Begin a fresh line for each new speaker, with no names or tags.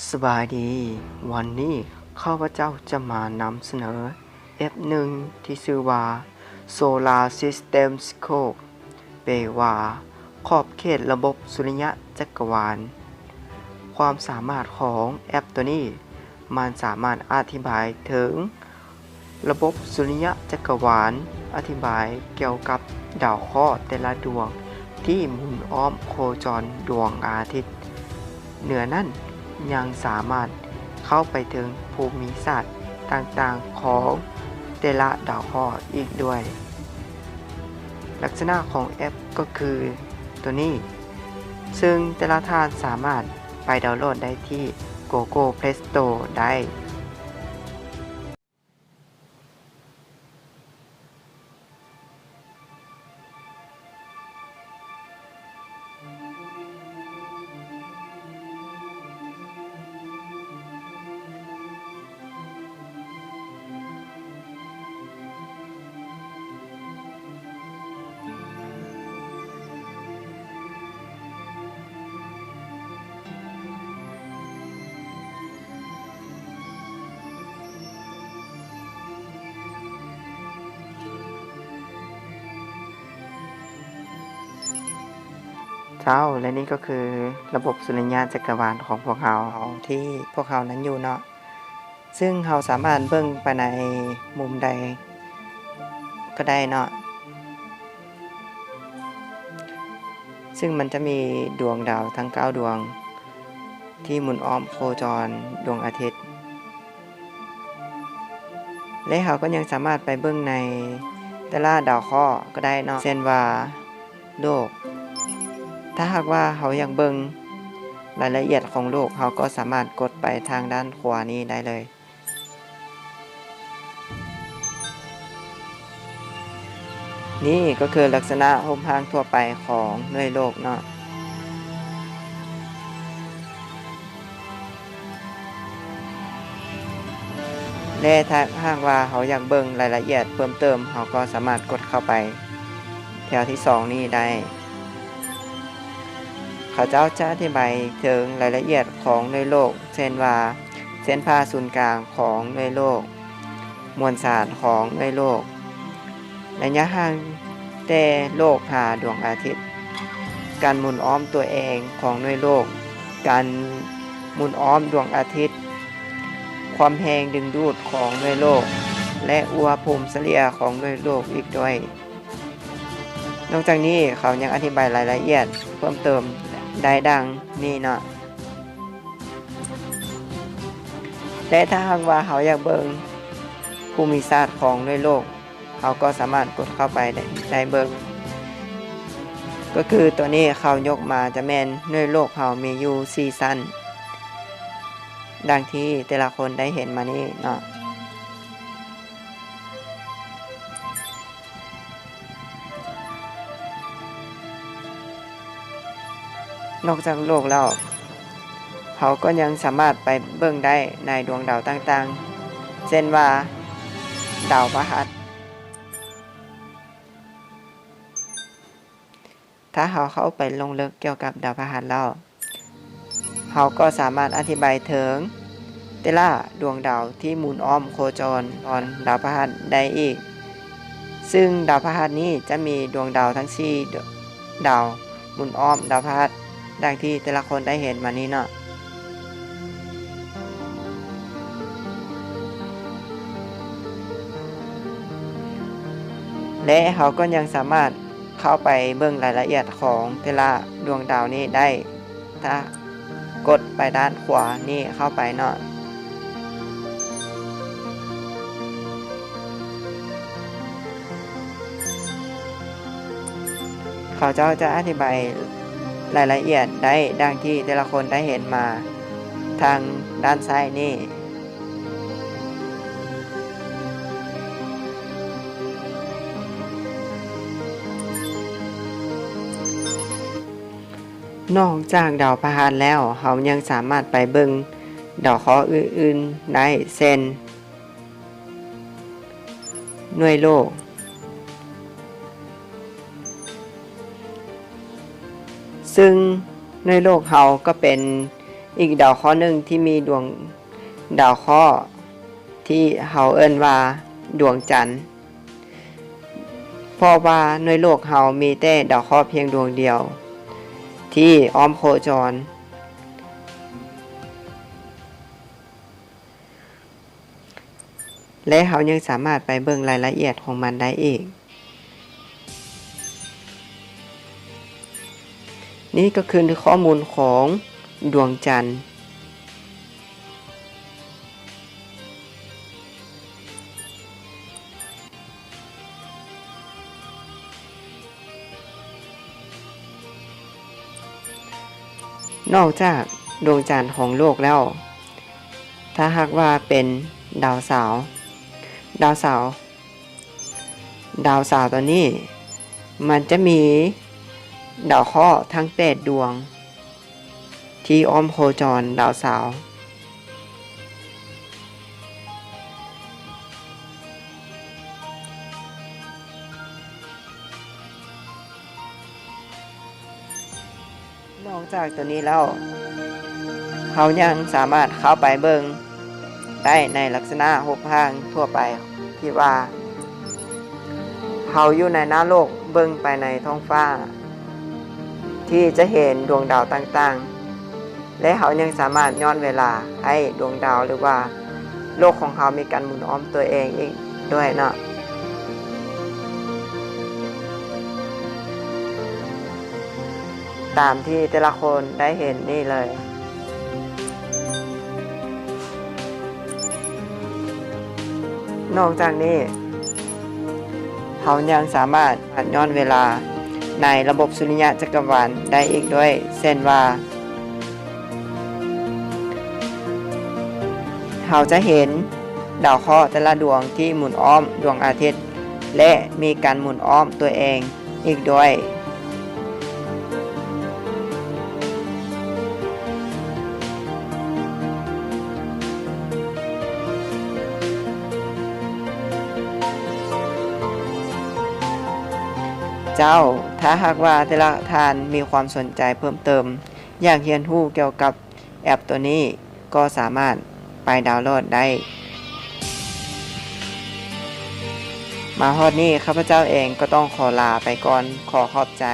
สบายดีวันนี้ข้าพเจ้าจะมานำเสนอ F1 ที่ชื่อว่า Solar System Scope แปลว่าขอบเขตระบบสุริยะจักรวาลความสามารถของแอปตัวนี้มันสามารถอธิบายถึงระบบสุริยะจักรวาลอธิบายเกี่ยวกับดาวเคราะห์แต่ละดวงที่หมุนอ้อมโคจรดวงอาทิตย์เหนือนั้นยังสามารถเข้าไปถึงภูมิศาสตร์ต่างๆของแต่ละดาวเคราะห์อีกด้วยลักษณะของแอปก็คือตัวนี้ซึ่งแต่ละท่านสามารถไปดาวน์โหลดได้ที่ Google Play Store ได้และนี่ก็คือระบบสุริยะจักรวาลของพวกเราที่พวกเรานั้นอยู่เนาะซึ่งเราสามารถเบิ่งไปในมุมใดก็ได้เนาะซึ่งมันจะมีดวงดาวทั้ง9ดวงที่หมุนอ้อมโคจรดวงอาทิตย์และเราก็ยังสามารถไปเบิ่งในแต่ละดาวเคราะห์ก็ได้เนาะเช่นว่าโลกถ้าหากว่าเราอยากเบิ่งรายละเอียดของโลกเราก็สามารถกดไปทางด้านขวานี้ได้เลยนี่ก็คือลักษณะโฮมทางทั่วไปของหน่วยโลกเนาะและถ้าหากว่าเราอยากเบิ่งรายละเอียดเพิ่มเติมเราก็สามารถกดเข้าไปแถวที่2นี้ได้เขาเจ้าจะอธิบายถึงรายละเอียดของหน่วยโลกเช่นว่าเส้นผ่าศูนย์กลางของหน่วยโลกมวลสารของหน่วยโลกระยะห่างแต่โลกหาดวงอาทิตย์การหมุนอ้อมตัวเองของหน่วยโลกการหมุนอ้อมดวงอาทิตย์ความแรงดึงดูดของหน่วยโลกและอุณหภูมิเฉลี่ยของหน่วยโลกอีกด้วยนอกจากนี้เขายังอธิบายรายละเอียดเพิ่มเติมได้ดังนี่เนาะและถ้าหากว่าเขาอยากเบิ่งภูมิศาสตร์ของหน่วยโลกเขาก็สามารถกดเข้าไปได้เบิ่งก็คือตัวนี้เขายกมาจะแม่นหน่วยโลกเขามีอยู่4ชั้นดังที่แต่ละคนได้เห็นมานี่เนาะนอกจากโลกแล้วเขาก็ยังสามารถไปเบิ่งได้ในดวงดาวต่างๆเช่นว่าดาวพฤหัสถ้าเขาเข้าไปลงลึกเกี่ยวกับดาวพฤหัสแล้วเขาก็สามารถอธิบายถึงแต่ละดวงดาวที่หมุนอ้อมโคจรดาวพฤหัสได้อีกซึ่งดาวพฤหัสนี้จะมีดวงดาวทั้ง4ดาวหมุนอ้อมดาวพฤหัสดังที่แต่ละคนได้เห็นมานี้เนาะและเขาก็ยังสามารถเข้าไปเบิ่งรายละเอียดของแต่ละดวงดาวนี้ได้ถ้ากดไปด้านขวานี่เข้าไปเนาะเขาจะอธิบายรายละเอียดได้ดังที่แต่ละคนได้เห็นมาทางด้านซ้ายนี่นอกจากดาวพฤหัสแล้วเขายังสามารถไปเบิ่งดาวเคราะห์อื่นๆได้เช่นหน่วยโลก ซึ่งในโลกเฮาก็เป็น อีกดาวเคราะห์หนึ่งที่มีดวงดาวเคราะห์ที่เฮาเอิ้นว่าดวงจันทร์เพราะว่าในโลกเฮามีแต่ดาวเคราะห์เพียงดวงเดียวที่อ้อมโคจรและเฮายังสามารถไปเบิ่งรายละเอียดของมันได้อีกนี่ก็คือข้อมูลของดวงจันทร์นอกจากดวงจันทร์ของโลกแล้วถ้าหากว่าเป็นดาวเสาร์ดาวเสาร์ตัวนี้มันจะมีดาวเคราะห์ทั้ง8ดวงที่อ้อมโคจรดาวเสาร์นอกจากตัวนี้แล้วเขายังสามารถเข้าไปเบิ่งได้ในลักษณะหกทางทั่วไปที่ว่าเขาอยู่ในหน้าโลกเบิ่งไปในท้องฟ้าที่จะเห็นดวงดาวต่างๆและเขายังสามารถย้อนเวลาให้ดวงดาวหรือว่าโลกของเขามีการหมุนอ้อมตัวเองอีกด้วยเนาะตามที่แต่ละคนได้เห็นนี่เลยนอกจากนี้เขายังสามารถย้อนเวลาในระบบสุริยะจักรวาลได้อีกด้วยเช่นว่าเราจะเห็นดาวเคราะห์แต่ละดวงที่หมุนอ้อมดวงอาทิตย์และมีการหมุนอ้อมตัวเองอีกด้วยเจ้าถ้าหากว่าแต่ละท่านมีความสนใจเพิ่มเติมอยากเรียนรู้เกี่ยวกับแอปตัวนี้ก็สามารถไปดาวน์โหลดได้มาฮอดนี้ข้าพเจ้าเองก็ต้องขอลาไปก่อนขอขอบใจ